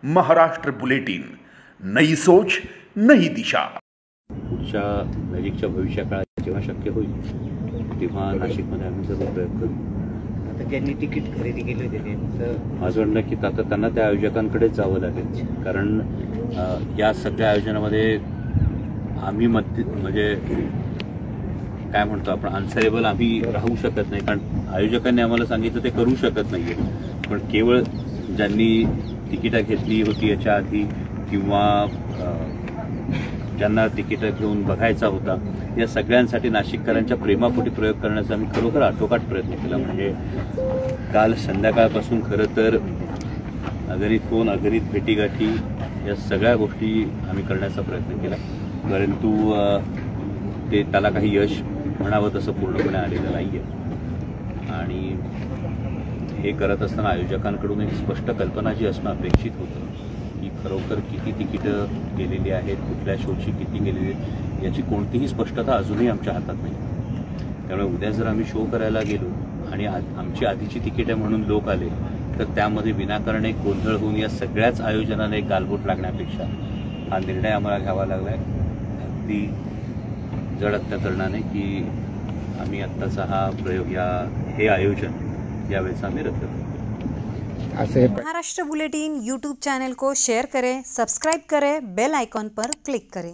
Maharashtra bulletin, नई सोच नई दिशा। पुढच्या नजीकच्या भविष्यकाळात जेव्हा शक्य होईल तेव्हा नाशिकमध्ये आम्ही सर्व प्रयत्न करू। आता ज्यांनी तिकीट खरेदी केले होते माझं म्हणणं की आता त्यांना त्या आयोजकांकडेच जावं लागेल, कारण या सगळ्या आयोजनामध्ये आम्ही म्हणजे काय म्हणतो आपण आन्सरेबल आम्ही राहू शकत नाही, कारण आयोजकांनी आम्हाला सांगितलं ते करू शकत नाही आहे। पण केवळ ज्यांनी तिकीटं घेतली होती याच्या आधी किंवा ज्यांना तिकीटं घेऊन बघायचा होता या सगळ्यांसाठी नाशिककरांच्या प्रेमापोटी प्रयोग करण्याचा आम्ही खरोखर आटोकाट प्रयत्न केला। म्हणजे काल संध्याकाळपासून खरं तर अगणित फोन, अगणित भेटीगाठी या सगळ्या गोष्टी आम्ही करण्याचा प्रयत्न केला, परंतु त्याला काही यश म्हणावं तसं पूर्णपणे आलेलं नाही आहे। आणि हे करत असताना आयोजकांकडून एक स्पष्ट कल्पना जी असणं अपेक्षित होतं की खरोखर किती तिकीटं गेलेली आहेत, कुठल्या शोची किती गेलेली आहेत याची कोणतीही स्पष्टता अजूनही आमच्या हातात नाही। त्यामुळे उद्या जर आम्ही शो करायला गेलो आणि आमची आधीची तिकीटं म्हणून लोक आले तर त्यामध्ये विनाकारण एक गोंधळ होऊन या सगळ्याच आयोजनाने एक गालबोट लागण्यापेक्षा हा निर्णय आम्हाला घ्यावा लागला आहे अगदी जड अंतःकरणाने की आम्ही आत्ताचा हा प्रयोग हे आयोजन यावेळेस आम्ही रद्द करू। महाराष्ट्र बुलेटिन यूट्यूब चैनल को शेयर करें, सब्सक्राइब करें, बेल आइकॉन पर क्लिक करें।